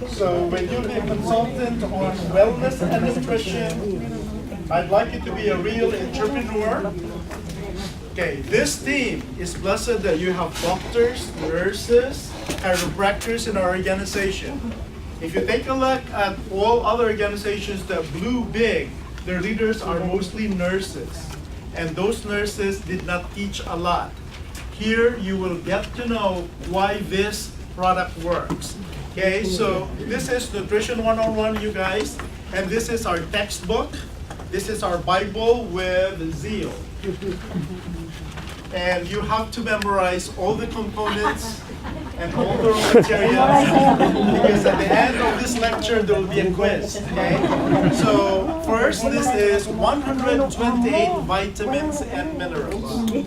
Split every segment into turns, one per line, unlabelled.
So when you be a consultant on wellness and nutrition, I'd like you to be a real entrepreneur. Okay, this team is blessed that you have doctors, nurses, chiropractors in our organization. If you take a look at all other organizations that blew big, their leaders are mostly nurses. And those nurses did not teach a lot. Here you will get to know why this product works. Okay, so this is Nutrition 101, you guys. And this is our textbook. This is our Bible with Zeal. And you have to memorize all the components and all the raw materials, because at the end of this lecture there will be a quiz. Okay? So first, this is 128 vitamins and minerals.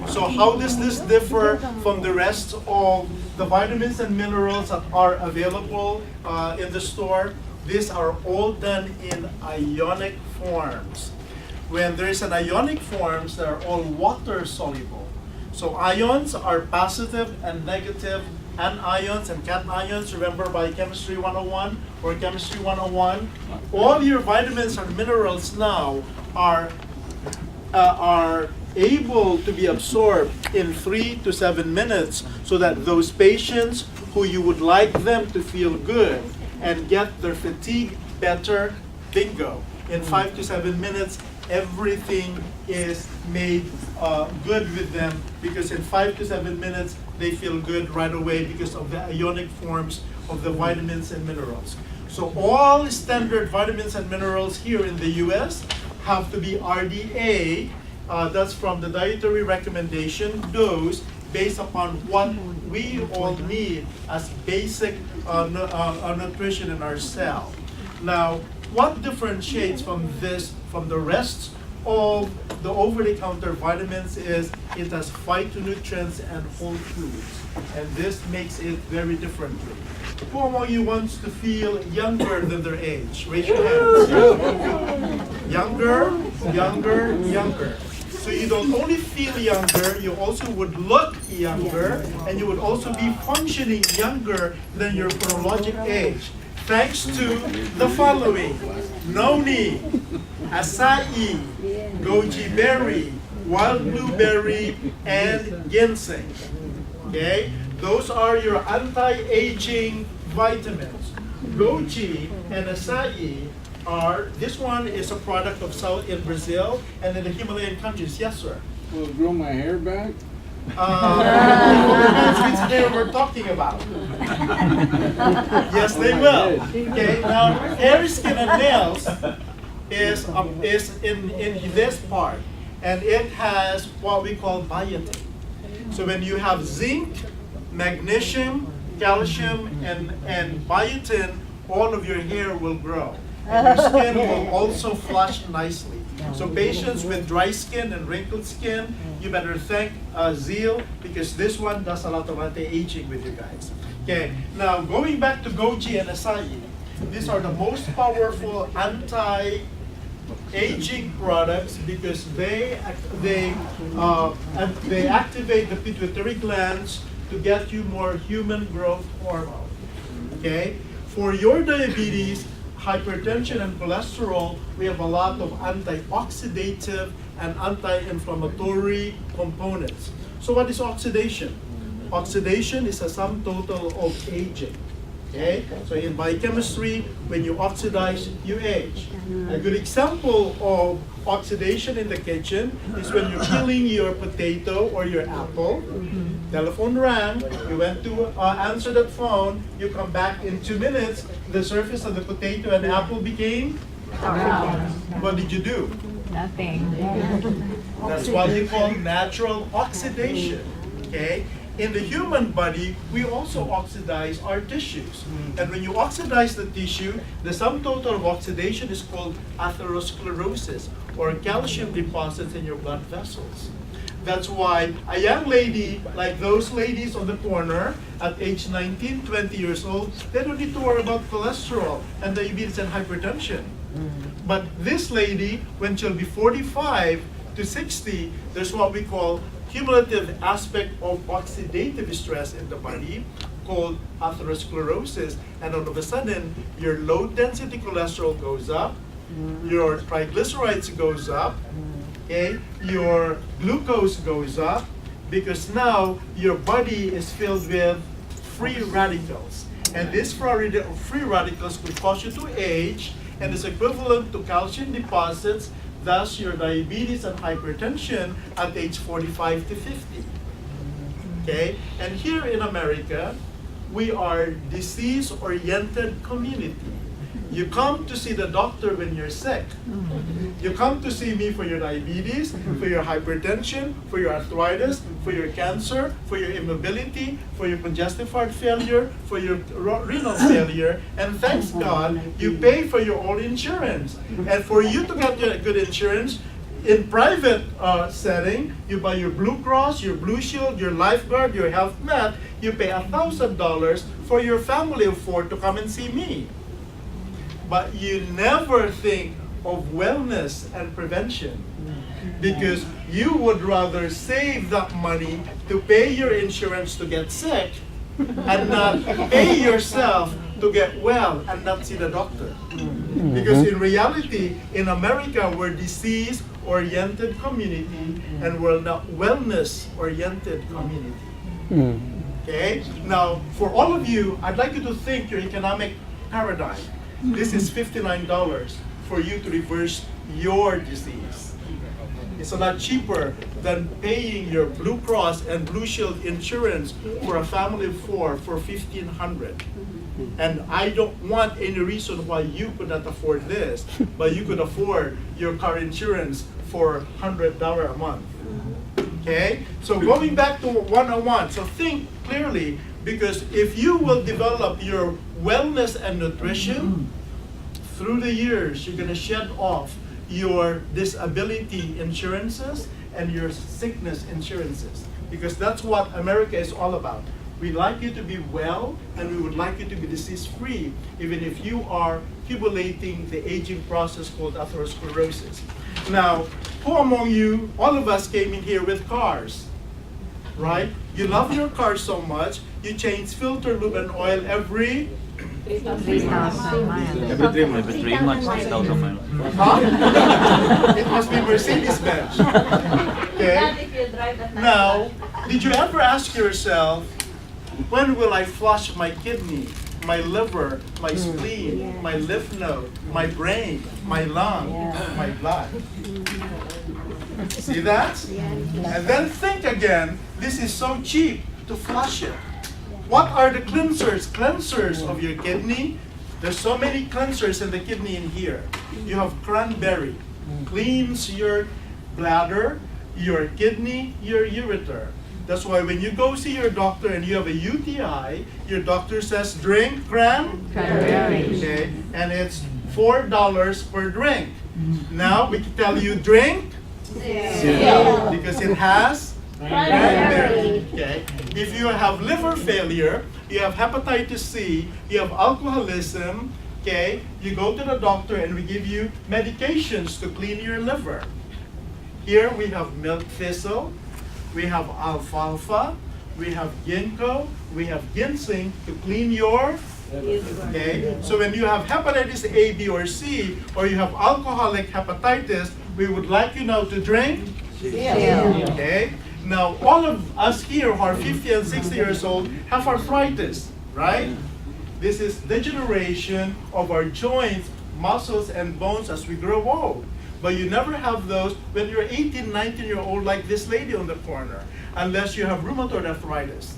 So how does this differ from the rest of the vitamins and minerals that are available in the store? These are all done in ionic forms. When there is an ionic forms, they're all water soluble. So ions are positive and negative, anions and cations. Remember Biochemistry 101 or Chemistry 101? All your vitamins and minerals now are able to be absorbed in 3 to 7 minutes, so that those patients who you would like them to feel good and get their fatigue better, bingo. In 5 to 7 minutes, everything is made good with them, because in 5 to 7 minutes, they feel good right away because of the ionic forms of the vitamins and minerals. So all standard vitamins and minerals here in the US have to be RDA, that's from the dietary recommendation dose, based upon what we all need as basic nutrition in our cell. Now, what differentiates from this from the rest of the over-the-counter vitamins is it has phytonutrients and whole foods, and this makes it very differently. Who among you wants to feel younger than their age? Raise your hands. Younger, younger, younger. So you don't only feel younger, you also would look younger, and you would also be functioning younger than your chronologic age, thanks to the following: noni, acai, goji berry, wild blueberry, and ginseng. Okay? Those are your anti-aging vitamins. Goji and acai are, this one is a product of South in Brazil and in the Himalayan countries. Yes, sir?
Will it grow my hair back?
Which they were talking about. Yes, they will. Okay, now hair, skin, and nails is in this part, and it has what we call biotin. So when you have zinc, magnesium, calcium, and biotin, all of your hair will grow. And your skin will also flush nicely. So patients with dry skin and wrinkled skin, you better thank Zeal, because this one does a lot of anti-aging with you guys. Okay, now going back to goji and acai, these are the most powerful anti-aging products because they activate the pituitary glands to get you more human growth hormone. Okay, for your diabetes, hypertension, and cholesterol, we have a lot of antioxidative and anti-inflammatory components. So what is oxidation? Oxidation is a sum total of aging. Okay? So in biochemistry, when you oxidize, you age. A good example of oxidation in the kitchen is when you're peeling your potato or your apple. Telephone rang, you went to answer that phone, you come back in 2 minutes, the surface of the potato and apple became brown. What did you do?
Nothing.
That's what you call natural oxidation. Okay? In the human body, we also oxidize our tissues. And when you oxidize the tissue, the sum total of oxidation is called atherosclerosis, or calcium deposits in your blood vessels. That's why a young lady, like those ladies on the corner, at age 19, 20 years old, they don't need to worry about cholesterol and diabetes and hypertension. But this lady, when she'll be 45 to 60, there's what we call cumulative aspect of oxidative stress in the body, called atherosclerosis, and all of a sudden your low density cholesterol goes up, your triglycerides goes up, okay, your glucose goes up, because now your body is filled with free radicals. And these free radicals could cause you to age, and is equivalent to calcium deposits, thus your diabetes and hypertension at age 45 to 50. Okay? And here in America, we are disease-oriented community. You come to see the doctor when you're sick. You come to see me for your diabetes, for your hypertension, for your arthritis, for your cancer, for your immobility, for your congestive heart failure, for your renal failure, and thanks God, you pay for your own insurance. And for you to get your good insurance, in private setting, you buy your Blue Cross, your Blue Shield, your Lifeguard, your Health Net, you pay $1,000 for your family of 4 to come and see me. But you never think of wellness and prevention, because you would rather save that money to pay your insurance to get sick and not pay yourself to get well and not see the doctor. Because in reality, in America, we're disease-oriented community and we're not wellness-oriented community. Okay? Now, for all of you, I'd like you to think your economic paradigm. This is $59 for you to reverse your disease. It's a lot cheaper than paying your Blue Cross and Blue Shield insurance for a family of 4 for $1,500. And I don't want any reason why you could not afford this, but you could afford your car insurance for $100 a month. Okay? So going back to 101, so think clearly, because if you will develop your wellness and nutrition, through the years, you're going to shed off your disability insurances and your sickness insurances. Because that's what America is all about. We'd like you to be well, and we would like you to be disease-free, even if you are accumulating the aging process called atherosclerosis. Now, who among you, all of us came in here with cars, right? You love your car so much, you change filter, lube, and oil every
3,000 miles.
Every 3 months.
Every 3 months, 3,000 miles.
Huh? It must be Mercedes-Benz. Okay?
If you drive at night.
Now, did you ever ask yourself, when will I flush my kidney, my liver, my spleen, my lymph node, my brain, my lung, my blood? See that? And then think again, this is so cheap to flush it. What are the cleansers of your kidney? There's so many cleansers in the kidney in here. You have cranberry, cleans your bladder, your kidney, your ureter. That's why when you go see your doctor and you have a UTI, your doctor says drink cranberry. Okay, and it's $4 per drink. Now we can tell you drink Zeal, because it has cranberry. Okay. If you have liver failure, you have hepatitis C, you have alcoholism, okay, you go to the doctor and we give you medications to clean your liver. Here we have milk thistle, we have alfalfa, we have ginkgo, we have ginseng to clean your. Okay, so when you have hepatitis A, B, or C, or you have alcoholic hepatitis, we would like you now to drink Zeal. Okay, now all of us here who are 50 and 60 years old have arthritis, right? This is degeneration of our joints, muscles, and bones as we grow old. But you never have those when you're 18, 19-year-old like this lady on the corner, unless you have rheumatoid arthritis.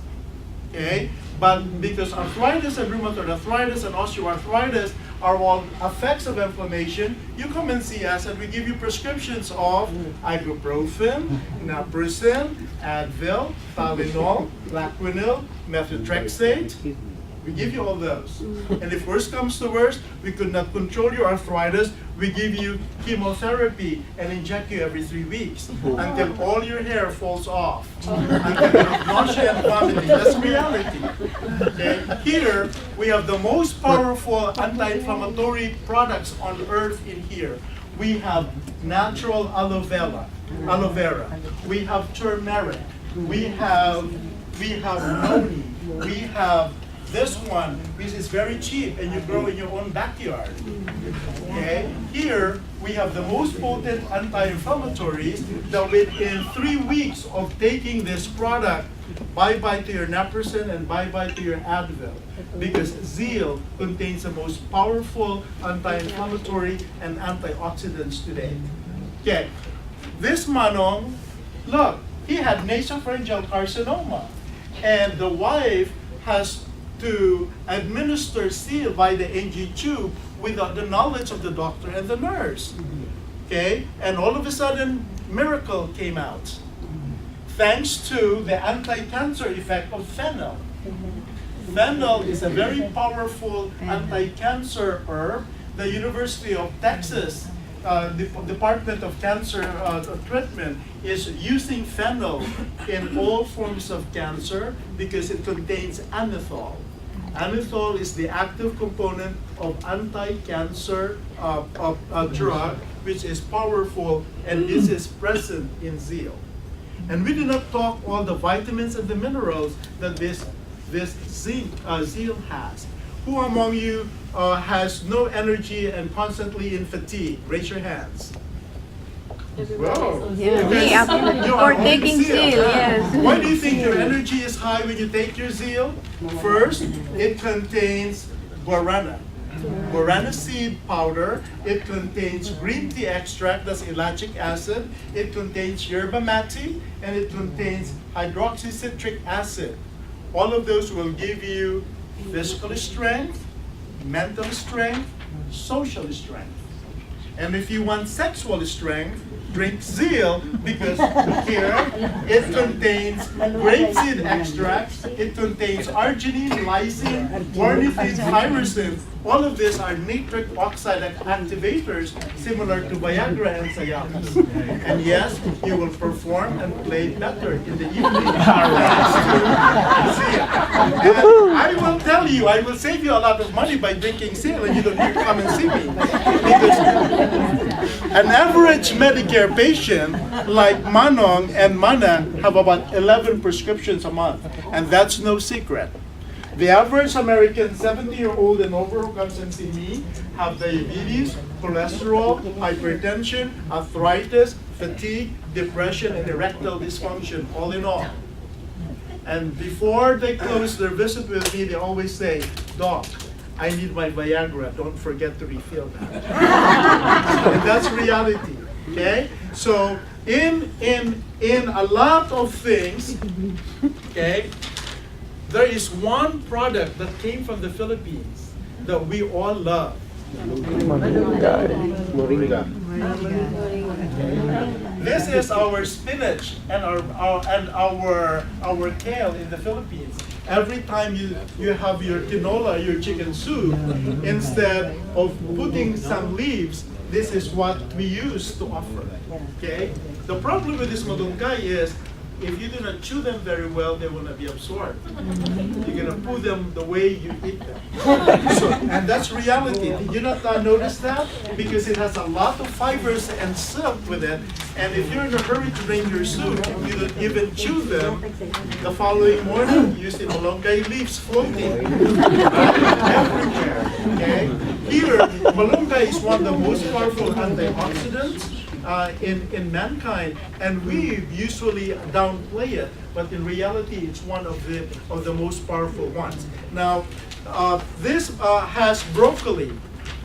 Okay? But because arthritis and rheumatoid arthritis and osteoarthritis are all effects of inflammation, you come and see us and we give you prescriptions of ibuprofen, naproxen, Advil, Tylenol, Plaquenil, methotrexate. We give you all those. And if worst comes to worst, we could not control your arthritis, we give you chemotherapy and inject you every 3 weeks until all your hair falls off. Until you have nausea and vomiting. That's reality. Okay? Here, we have the most powerful anti-inflammatory products on earth in here. We have natural aloe vera. We have turmeric. We have noni. We have this one, which is very cheap and you grow in your own backyard. Okay? Here, we have the most potent anti-inflammatories that within 3 weeks of taking this product, bye-bye to your naproxen and bye-bye to your Advil. Because Zeal contains the most powerful anti-inflammatory and antioxidants today. Okay, this Manong, look, he had nasopharyngeal carcinoma. And the wife has to administer Zeal by the NG tube without the knowledge of the doctor and the nurse. Okay, and all of a sudden, miracle came out. Thanks to the anti-cancer effect of fennel. Fennel is a very powerful anti-cancer herb. The University of Texas the Department of Cancer Treatment is using fennel in all forms of cancer because it contains anethol. Anethol is the active component of anti-cancer drug, which is powerful, and this is present in Zeal. And we did not talk all the vitamins and the minerals that this Zeal has. Who among you has no energy and constantly in fatigue? Raise your hands. Whoa.
Yeah,
Because you are
for
on
taking Zeal, yes.
Why do you think your energy is high when you take your Zeal? First, it contains guarana. Guarana seed powder. It contains green tea extract, that's ellagic acid. It contains yerba mate, and it contains hydroxycitric acid. All of those will give you physical strength, mental strength, social strength. And if you want sexual strength, drink Zeal, because here it contains grapeseed extract, it contains arginine, lysine, ornithine, tyrosine. All of these are nitric oxide activators similar to Viagra and Cialis. And yes, you will perform and play better in the evening. Thanks to Zeal. And I will tell you, I will save you a lot of money by drinking Zeal, and you don't need to come and see me. Because an average Medicare patient like Manong and Mana have about 11 prescriptions a month, and that's no secret. The average American 70-year-old and over who comes and see me have diabetes, cholesterol, hypertension, arthritis, fatigue, depression, and erectile dysfunction, all in all. And before they close their visit with me, they always say, "Doc, I need my Viagra. Don't forget to refill that." And that's reality. Okay? So in a lot of things, okay, there is one product that came from the Philippines that we all love. This is our spinach and our kale in the Philippines. Every time you have your tinola, your chicken soup, instead of putting some leaves, this is what we use to offer. Okay? The problem with this malunggay is, if you do not chew them very well, they will not be absorbed. You're gonna put them the way you eat them. And that's reality. Did you not notice that? Because it has a lot of fibers and silk with it. And if you're in a hurry to drink your soup, you don't even chew them. The following morning, you see malunggay leaves floating everywhere. Okay? Here, malunggay is one of the most powerful antioxidants in mankind, and we usually downplay it, but in reality, it's one of the most powerful ones. Now, this has broccoli.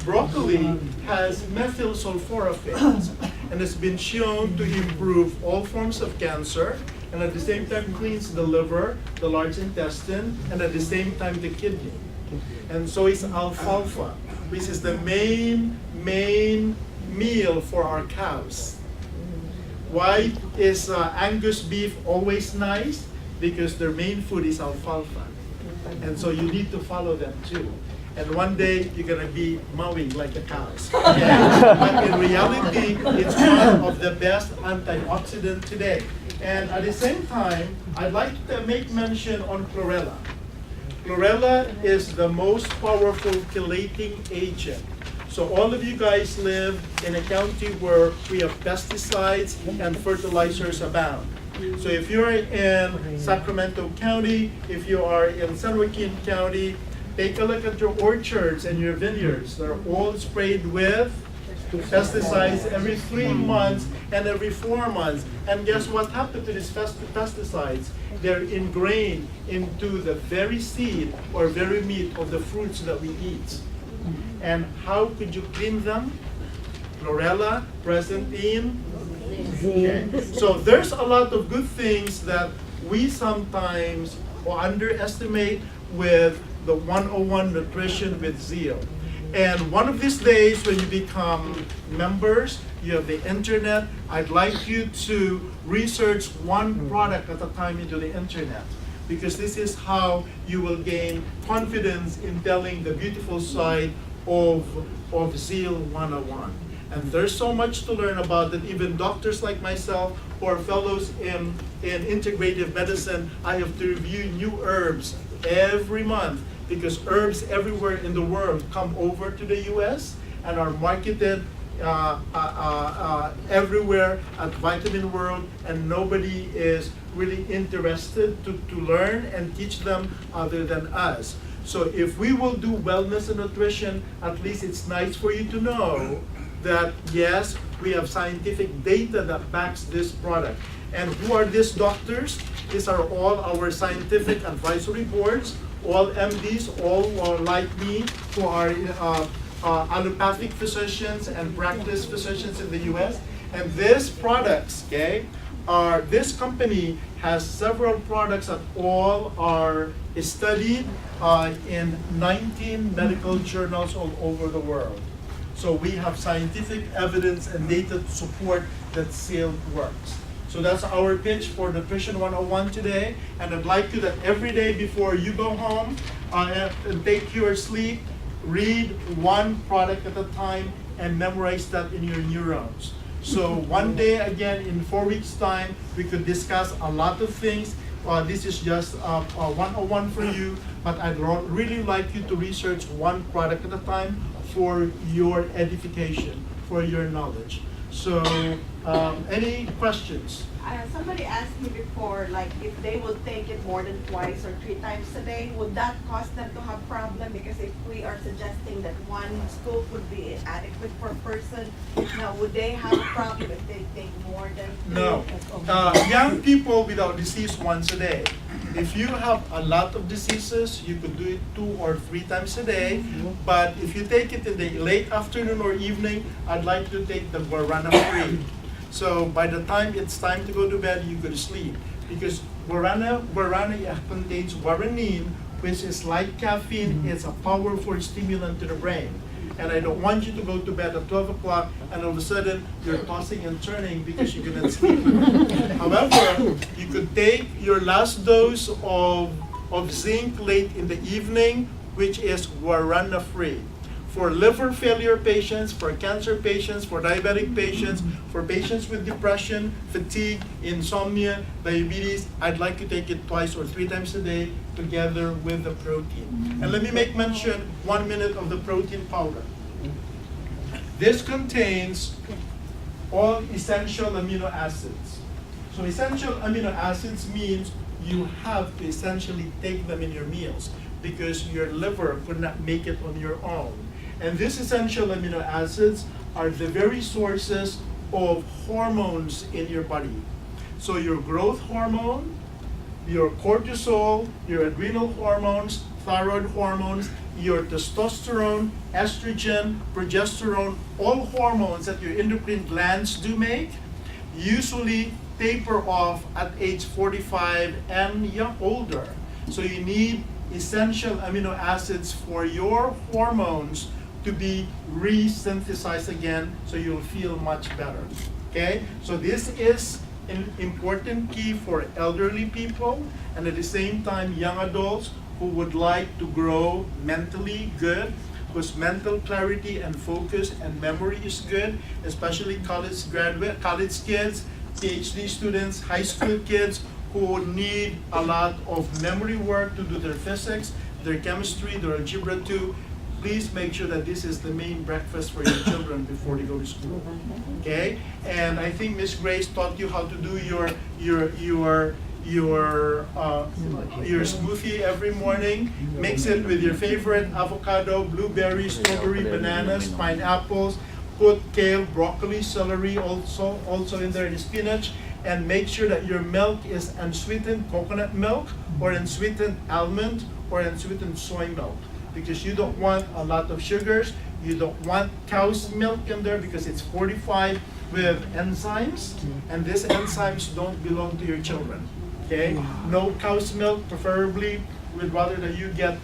Broccoli has methyl sulforaphane, and it's been shown to improve all forms of cancer, and at the same time cleans the liver, the large intestine, and at the same time the kidney. And so is alfalfa, which is the main meal for our cows. Why is Angus beef always nice? Because their main food is alfalfa. And so you need to follow them too. And one day you're gonna be mowing like the cows. Yeah? But in reality, it's one of the best antioxidant today. And at the same time, I'd like to make mention on chlorella. Chlorella is the most powerful chelating agent. So all of you guys live in a county where we have pesticides and fertilizers abound. So if you're in Sacramento County, if you are in San Joaquin County, take a look at your orchards and your vineyards. They're all sprayed with pesticides every 3 months and every 4 months. And guess what happened to these pesticides? They're ingrained into the very seed or very meat of the fruits that we eat. And how could you clean them? Chlorella, present in Zeal. So there's a lot of good things that we sometimes underestimate with the 101 Nutrition with Zeal. And one of these days when you become members, you have the internet, I'd like you to research one product at a time into the internet, because this is how you will gain confidence in telling the beautiful side of Zeal 101. And there's so much to learn about that even doctors like myself or fellows in integrative medicine, I have to review new herbs every month, because herbs everywhere in the world come over to the US and are marketed everywhere at Vitamin World, and nobody is really interested to learn and teach them other than us. So if we will do wellness and nutrition, at least it's nice for you to know that yes, we have scientific data that backs this product. And who are these doctors? These are all our scientific advisory boards, all MDs, all like me, who are allopathic physicians and practice physicians in the US. And these products, okay, this company has several products that all are studied in 19 medical journals all over the world. So we have scientific evidence and data to support that Zeal works. So that's our pitch for Nutrition 101 today. And I'd like you that every day before you go home and take your sleep, read one product at a time and memorize that in your neurons. So one day, again, in 4 weeks' time, we could discuss a lot of things. This is just a 101 for you, but I'd really like you to research one product at a time for your edification, for your knowledge. So, any questions?
Somebody asked me before, like, if they would take it more than twice or 3 times a day, would that cause them to have problem? Because if we are suggesting that 1 scoop would be adequate per person, now would they have a problem if they take more than 2?
No. Young people without disease once a day. If you have a lot of diseases, you could do it 2 or 3 times a day. But if you take it in the late afternoon or evening, I'd like to take the guarana free. So by the time it's time to go to bed, you could sleep. Because guarana contains guaranine, which is like caffeine. It's a powerful stimulant to the brain. And I don't want you to go to bed at 12 o'clock and all of a sudden you're tossing and turning because you couldn't sleep. However, you could take your last dose of zinc late in the evening, which is guarana free. For liver failure patients, for cancer patients, for diabetic patients, for patients with depression, fatigue, insomnia, diabetes, I'd like to take it 2 or 3 times a day together with the protein. And let me make mention 1 minute of the protein powder. This contains all essential amino acids. So essential amino acids means you have to essentially take them in your meals because your liver could not make it on your own. And these essential amino acids are the very sources of hormones in your body. So your growth hormone, your cortisol, your adrenal hormones, thyroid hormones, your testosterone, estrogen, progesterone, all hormones that your endocrine glands do make, usually taper off at age 45 and older. So you need essential amino acids for your hormones to be re-synthesized again, so you'll feel much better. Okay? So this is an important key for elderly people and at the same time young adults who would like to grow mentally good, because mental clarity and focus and memory is good, especially college kids, PhD students, high school kids who need a lot of memory work to do their physics, their chemistry, their algebra too. please make sure that this is the main breakfast for your children before they go to school. Okay? And I think Miss Grace taught you how to do your smoothie every morning. Mix it with your favorite avocado, blueberries, strawberry, bananas, pineapples. Put kale, broccoli, celery also in there, and spinach. And make sure that your milk is unsweetened coconut milk, or unsweetened almond, or unsweetened soy milk. Because you don't want a lot of sugars. You don't want cow's milk in there because it's fortified with enzymes. And these enzymes don't belong to your children. Okay? No cow's milk, preferably. We'd rather that you get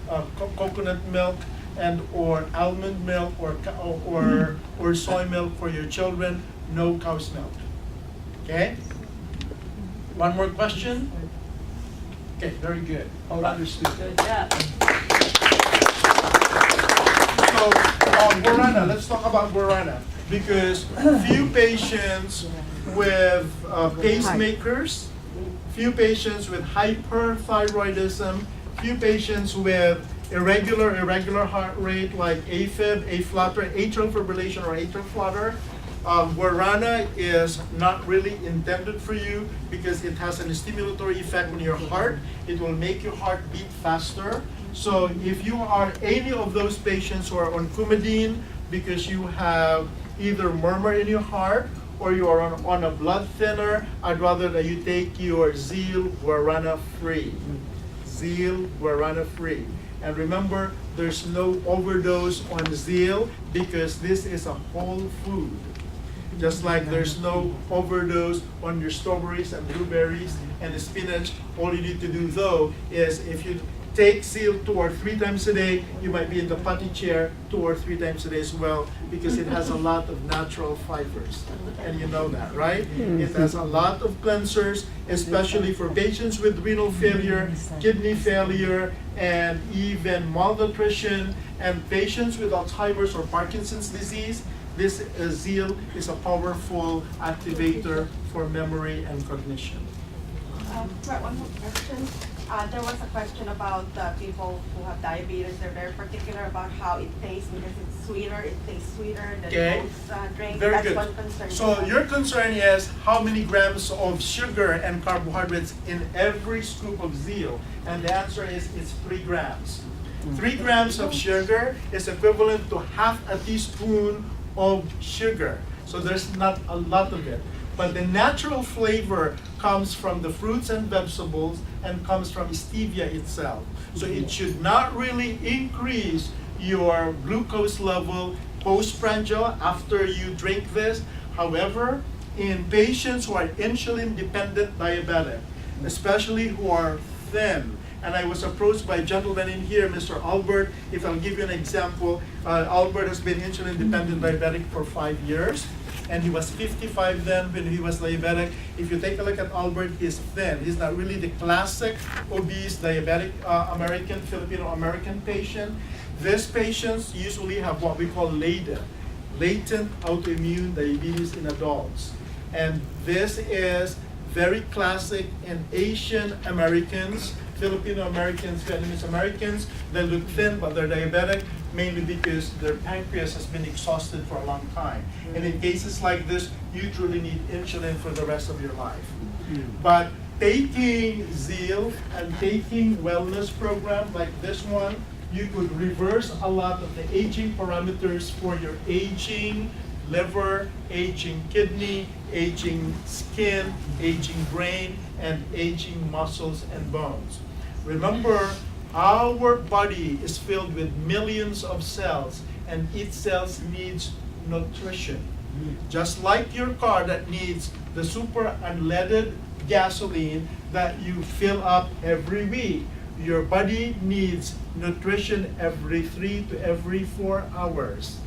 coconut milk and or almond milk or soy milk for your children. No cow's milk. Okay? One more question? Okay, very good. All understood.
Good job.
So, guarana, let's talk about guarana. Because few patients with pacemakers, few patients with hyperthyroidism, few patients with irregular heart rate like AFib, A-flutter, atrial fibrillation or atrial flutter, guarana is not really intended for you because it has a stimulatory effect on your heart. It will make your heart beat faster. So if you are any of those patients who are on Coumadin because you have either murmur in your heart or you are on a blood thinner, I'd rather that you take your Zeal guarana free. Zeal guarana free. And remember, there's no overdose on Zeal because this is a whole food. Just like there's no overdose on your strawberries and blueberries and the spinach. All you need to do though is if you take Zeal 2 or 3 times a day, you might be in the potty chair 2 or 3 times a day as well because it has a lot of natural fibers. And you know that, right? It has a lot of cleansers, especially for patients with renal failure, kidney failure, and even malnutrition, and patients with Alzheimer's or Parkinson's disease. This Zeal is a powerful activator for memory and cognition.
Right, one more question. There was a question about people who have diabetes. They're very particular about how it tastes because it's sweeter. It tastes sweeter than
Okay.
most drinks.
Very
That's
good.
one concern.
So your concern is how many grams of sugar and carbohydrates in every scoop of Zeal, and the answer is it's 3 grams. 3 grams of sugar is equivalent to half a teaspoon of sugar. So there's not a lot of it. But the natural flavor comes from the fruits and vegetables and comes from stevia itself. So it should not really increase your glucose level postprandial after you drink this. However, in patients who are insulin-dependent diabetic, especially who are thin, and I was approached by a gentleman in here, Mr. Albert. If I'll give you an example, Albert has been insulin-dependent diabetic for 5 years. And he was 55 then when he was diabetic. If you take a look at Albert, he's thin. He's not really the classic obese diabetic American, Filipino-American patient. These patients usually have what we call LADA, latent autoimmune diabetes in adults. And this is very classic in Asian Americans, Filipino Americans, Vietnamese Americans. They look thin, but they're diabetic, mainly because their pancreas has been exhausted for a long time. And in cases like this, you truly need insulin for the rest of your life. But taking Zeal and taking wellness program like this one, you could reverse a lot of the aging parameters for your aging liver, aging kidney, aging skin, aging brain, and aging muscles and bones. Remember, our body is filled with millions of cells, and each cell needs nutrition. Just like your car that needs the super unleaded gasoline that you fill up every week, your body needs nutrition every 3 to every 4 hours.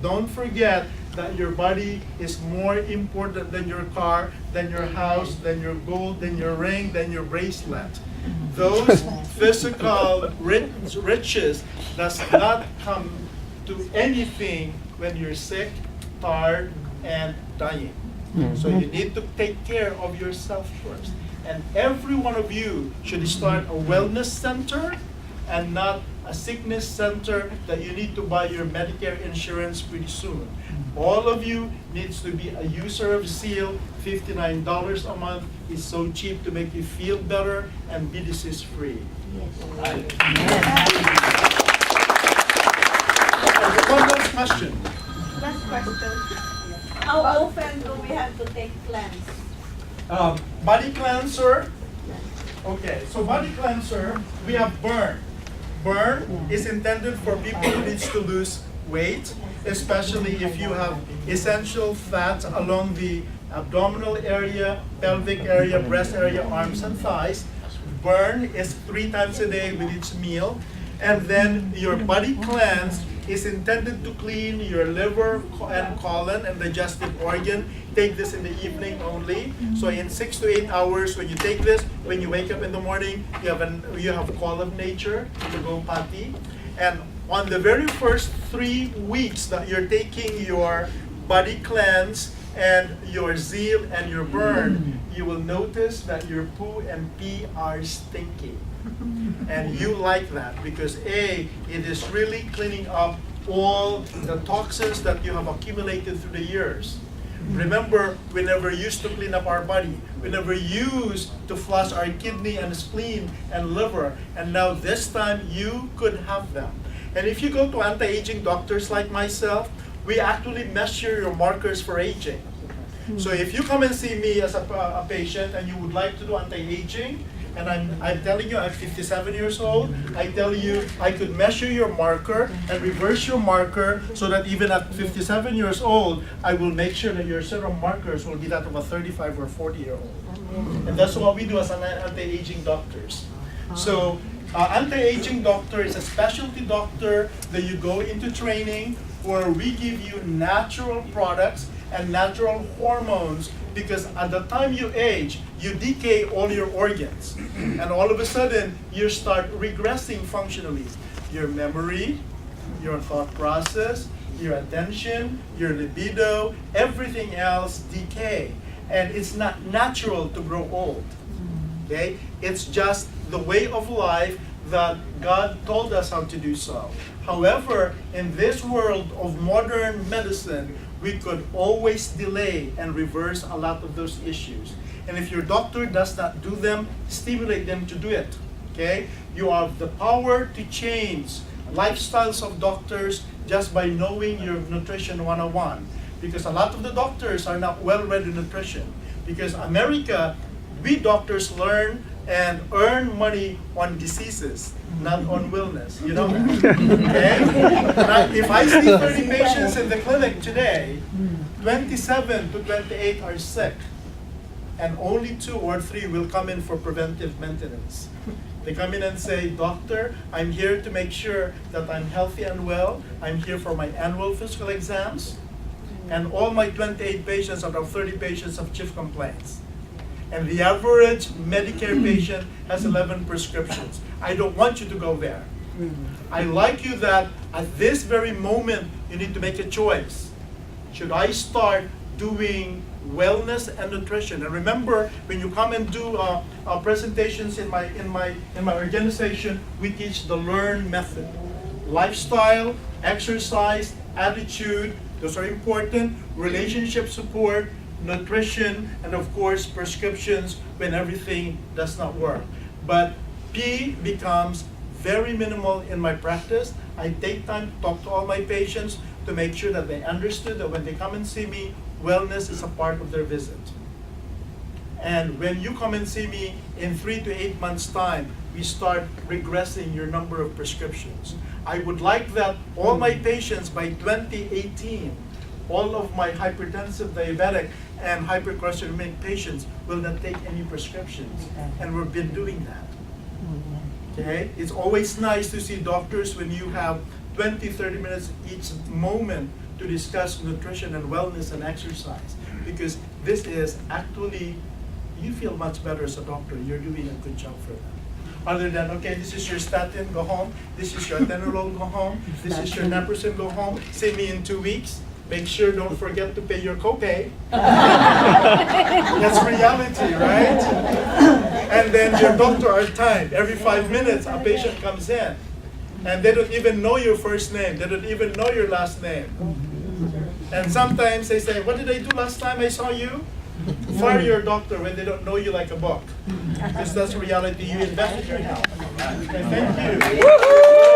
Don't forget that your body is more important than your car, than your house, than your gold, than your ring, than your bracelet. Those physical riches does not come to anything when you're sick, tired, and dying. So you need to take care of yourself first. And every one of you should start a wellness center and not a sickness center that you need to buy your Medicare insurance pretty soon. All of you needs to be a user of Zeal. $59 a month is so cheap to make you feel better and be disease free. One last question.
Last question. How often do we have to take cleanse?
Body cleanser. Okay, so body cleanser, we have burn. Burn is intended for people who needs to lose weight, especially if you have essential fat along the abdominal area, pelvic area, breast area, arms and thighs. Burn is 3 times a day with each meal. And then your body cleanse is intended to clean your liver and colon and digestive organ. Take this in the evening only. So in 6 to 8 hours, when you take this, when you wake up in the morning, you have call of nature to go potty. And on the very first 3 weeks that you're taking your body cleanse and your Zeal and your burn, you will notice that your poo and pee are stinky. And you like that because A, it is really cleaning up all the toxins that you have accumulated through the years. Remember, we never used to clean up our body. We never used to flush our kidney and spleen and liver. And now this time you could have them. And if you go to anti-aging doctors like myself, we actually measure your markers for aging. So if you come and see me as a patient and you would like to do anti-aging, and I'm telling you I'm 57 years old, I tell you I could measure your marker and reverse your marker so that even at 57 years old, I will make sure that your serum markers will be that of a 35 or 40-year-old. And that's what we do as an anti-aging doctors. So anti-aging doctor is a specialty doctor that you go into training where we give you natural products and natural hormones, because at the time you age, you decay all your organs. And all of a sudden, you start regressing functionally. Your memory, your thought process, your attention, your libido, everything else decay. And it's not natural to grow old. Okay? It's just the way of life that God told us how to do so. However, in this world of modern medicine, we could always delay and reverse a lot of those issues. And if your doctor does not do them, stimulate them to do it. Okay? You have the power to change lifestyles of doctors just by knowing your nutrition 101. Because a lot of the doctors are not well-read in nutrition. Because America, we doctors learn and earn money on diseases, not on wellness. You know that? Okay? Now, if I see 30 patients in the clinic today, 27 to 28 are sick, and only 2 or 3 will come in for preventive maintenance. They come in and say, "Doctor, I'm here to make sure that I'm healthy and well. I'm here for my annual physical exams." And all my 28 patients out of 30 patients have chief complaints. And the average Medicare patient has 11 prescriptions. I don't want you to go there. I like you that at this very moment, you need to make a choice. Should I start doing wellness and nutrition? And remember, when you come and do presentations in my organization, we teach the LEARN method. Lifestyle, exercise, attitude, those are important. Relationship support, nutrition, and of course prescriptions when everything does not work. But P becomes very minimal in my practice. I take time to talk to all my patients to make sure that they understood that when they come and see me, wellness is a part of their visit. And when you come and see me in 3 to 8 months' time, we start regressing your number of prescriptions. I would like that all my patients by 2018, all of my hypertensive, diabetic, and hypercholesterolemic patients will not take any prescriptions. And we've been doing that. Okay? It's always nice to see doctors when you have 20, 30 minutes each moment to discuss nutrition and wellness and exercise. Because this is actually, you feel much better as a doctor. You're doing a good job for them. Other than, okay, this is your statin, go home. This is your atenolol, go home. This is your naproxen, go home. See me in 2 weeks. Make sure don't forget to pay your copay. That's reality, right? And then your doctor our time. Every 5 minutes, a patient comes in. And they don't even know your first name. They don't even know your last name. And sometimes they say, what did I do last time I saw you? Fire your doctor when they don't know you like a book. Because that's reality. You invest in your health. Okay, thank you.